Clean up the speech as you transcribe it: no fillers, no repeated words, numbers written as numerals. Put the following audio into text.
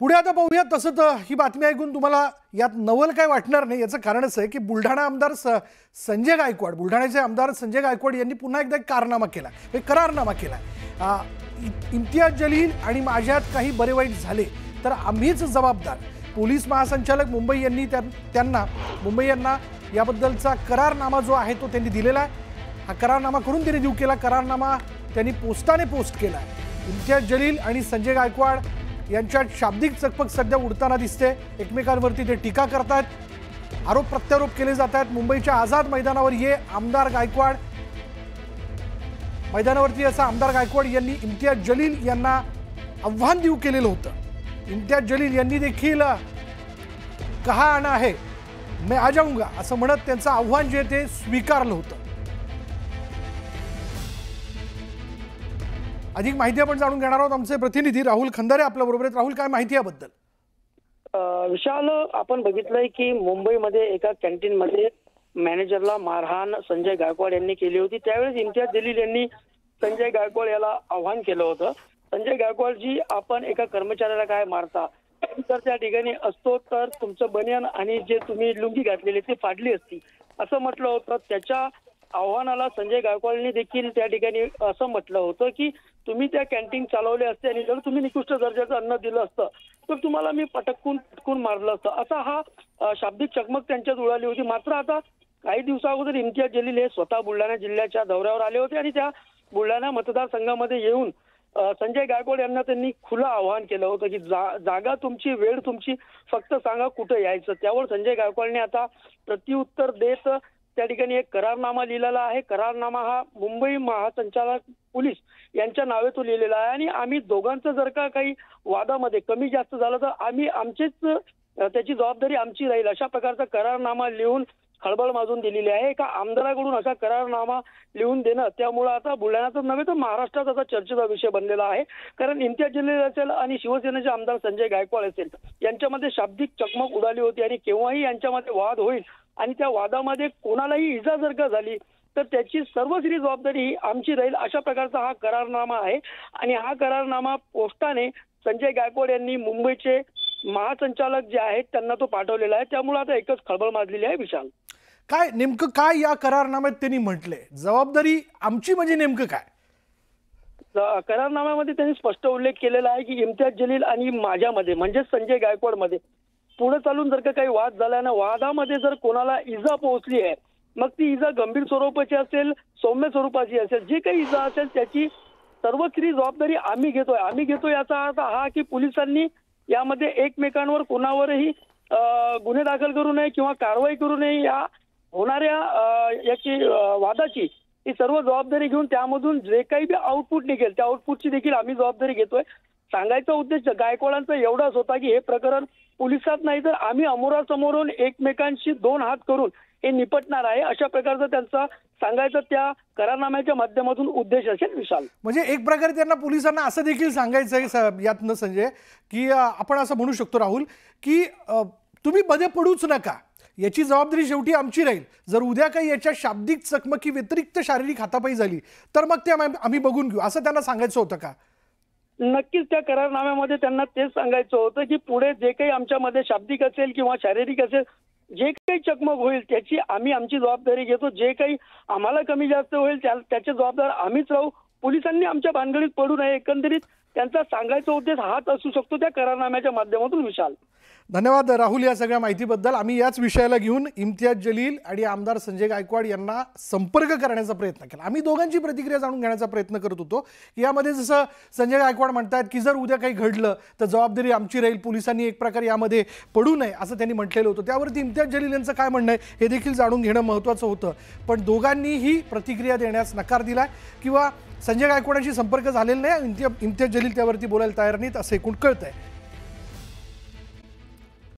पुढे आता पाहूया। तसं तर ही बातमी ऐकून तुम्हाला यात नवल काय वाटणार नाही। याचं कारणच आहे की बुलढाणा आमदार संजय गायकवाड, बुलढाण्याचे आमदार संजय गायकवाड यांनी पुन्हा एकदा एक करारनामा केला। इम्तियाज जलील आणि माझ्यात काही बरे वाईट झाले तर आम्हीच जबाबदार। पोलीस महासंचालक मुंबई यांना याबद्दलचा करारनामा जो आहे तो त्यांनी दिलेला आहे। हा करारनामा करून त्यांनी देऊ केला। करारनामा त्यांनी पोस्टाने पोस्ट केला। इम्तियाज जलील आणि संजय गायकवाड यांच्यात शाब्दिक चकमक सध्या उडताना दिसते। एकमेकांवरती ते टीका करतात, आरोप प्रत्यारोप केले जातात। मुंबईच्या आझाद मैदानावर आमदार गायकवाड यांनी इम्तियाज जलील यांना आव्हान देऊ केलेलं होतं। इम्तियाज जलील यांनी देखील कहा आना है मैं आ जाऊंगा असं म्हणत त्यांचं आव्हान जे ते स्वीकारलं होतं। अधिक माहिती आपण जाणून घेणार आहोत। आमचे प्रतिनिधी राहुल खंदारे आपल्या बरोबर आहेत। राहुल, काय माहिती याबद्दल? विशाल, आपण बघितलंय की मुंबईमध्ये एका कॅन्टीन मध्ये मॅनेजरला मारहाण संजय गायकवाड यांनी केली होती। त्यावेळेस इम्तियाज जलील यांनी संजय गायकवाड याला आव्हान केलं होतं, संजय गायकवाडजी, आपण एका कर्मचाऱ्याला काय मारता? तर त्या ठिकाणी असतो तर तुमचं बनियान आणि जे तुम्ही लुंगी घातलेली ती फाडली असती असं म्हटलं होतं। त्याच्या आव्हानाला संजय गायकवाडनी देखील त्या ठिकाणी असं म्हटलं होतं की तुम्ही त्या कॅन्टीन चालवले असते आणि जर तुम्ही निकृष्ट दर्जाचं अन्न दिलं असतं तर तुम्हाला मी पटकून मारलं असतं। असा हा शाब्दिक चकमक त्यांच्यात उडाली होती। मात्र आता काही दिवसा अगोदर इम्तियाज जलील हे स्वतः बुलढाणा जिल्ह्याच्या दौऱ्यावर आले होते आणि त्या बुलढाणा मतदारसंघामध्ये येऊन संजय गायकवाड यांना त्यांनी खुलं आवाहन केलं होतं की जागा तुमची, वेळ तुमची, फक्त सांगा कुठं यायचं। त्यावर संजय गायकवाडने आता प्रत्युत्तर देत त्या ठिकाणी एक करारनामा लिहिलेला आहे। करारनामा हा मुंबई महासंचालक पोलीस यांच्या नावे तो लिहिलेला आहे आणि आम्ही दोघांचं जर का काही वादामध्ये कमी जास्त झालं तर आम्ही त्याची जबाबदारी आमची राहील, अशा प्रकारचा करारनामा लिहून खळबळ माजून दिलेली आहे। एका आमदाराकडून असा करारनामा लिहून देणं त्यामुळे आता बुलढाण्यातच नव्हे तर महाराष्ट्रात असा चर्चेचा विषय बनलेला आहे। कारण इम्तियाज जलील असेल आणि शिवसेनेचे आमदार संजय गायकवाड असेल यांच्यामध्ये शाब्दिक चकमक उडाली होती आणि केव्हाही यांच्यामध्ये वाद होईल आणि त्या वादामध्ये कोणालाही इजा जर का झाली तर त्याची सर्वस्वी जबाबदारी ही आमची राहील, अशा प्रकारचा हा करारनामा आहे। आणि हा करारनामा पोस्टाने संजय गायकवाड यांनी मुंबईचे महासंचालक जे आहेत त्यांना तो पाठवलेला आहे। त्यामुळे आता एकच खळबळ माजलेली आहे। विशाल, नेमकं काय या करारनाम्यात त्यांनी म्हटलंय? जबाबदारी आमची म्हणजे नेमकं काय? करारनाम्यामध्ये त्यांनी स्पष्ट उल्लेख केलेला आहे की इम्तियाज जलील आणि माझ्यामध्ये म्हणजे संजय गायकवाड मध्ये पुढे चालून जर का काही वाद झाला ना, वादामध्ये जर कोणाला इजा पोहोचली आहे, मग ती इजा गंभीर स्वरूपाची असेल, सौम्य स्वरूपाची असेल, जे काही इजा असेल त्याची सर्वस्वी जबाबदारी आम्ही घेतोय। याचा अर्थ हा की पोलिसांनी यामध्ये एकमेकांवर कोणावरही गुन्हे दाखल करू नये किंवा कारवाई करू नये। या होणाऱ्या याची वादाची ही सर्व जबाबदारी घेऊन त्यामधून जे काही बी आउटपुट निघेल त्या आउटपुटची देखील आम्ही जबाबदारी घेतोय। सांगायचा उद्देश गायकवाडांचा एवढाच होता की हे प्रकरण पोलिसात नाही तर आम्ही अमोरासमोरून एकमेकांशी दोन हात करून हे निपटणार आहे, अशा प्रकारचा त्यांचा सांगायचा त्या करारनाम्याच्या माध्यमातून उद्देश असेल। विशाल, म्हणजे एक प्रकारे त्यांना पोलिसांना असं देखील सांगायचं आहे यातनं संजय की आपण असं म्हणू शकतो राहुल की तुम्ही मध्ये पडूच नका, याची जबाबदारी शेवटी आमची राहील। जर उद्या काही याच्या शाब्दिक चकमकी व्यतिरिक्त शारीरिक हातापाई झाली तर मग ते आम्ही बघून घेऊ, असं त्यांना सांगायचं होतं का? नक्कीच त्या करारनाम्यामध्ये त्यांना तेच सांगायचं होतं की पुढे जे काही आमच्यामध्ये शाब्दिक असेल किंवा शारीरिक असेल, जे काही चकमक होईल त्याची आमची जबाबदारी घेतो। जे काही आम्हाला कमी जास्त होईल त्याचे जबाबदार आम्हीच राहू। पोलिसांनी आमच्या भानगडीत पडू नये, एकंदरीत त्यांचा सांगायचा उद्देश हाच असू शकतो त्या करारनाम्याच्या माध्यमातून। विशाल, धन्यवाद राहुल या सगळ्या माहितीबद्दल। आम्ही याच विषयाला घेऊन इम्तियाज जलील आणि आमदार संजय गायकवाड यांना संपर्क करण्याचा प्रयत्न केला। आम्ही दोघांची प्रतिक्रिया जाणून घेण्याचा प्रयत्न करत होतो। यामध्ये जसं संजय गायकवाड म्हणतात की जर उद्या काही घडलं तर जबाबदारी आमची राहील, पोलिसांनी एक प्रकारे यामध्ये पडू नये असं त्यांनी म्हटलेलं होतं। त्यावरती इम्तियाज जलील यांचं काय म्हणणं आहे हे देखील जाणून घेणं महत्त्वाचं होतं। पण दोघांनीही प्रतिक्रिया देण्यास नकार दिला किंवा संजय गायकवाडांशी संपर्क झालेला नाही, इम्तियाज जलील त्यावरती बोलायला तयार नाहीत असं एकूण कळतंय।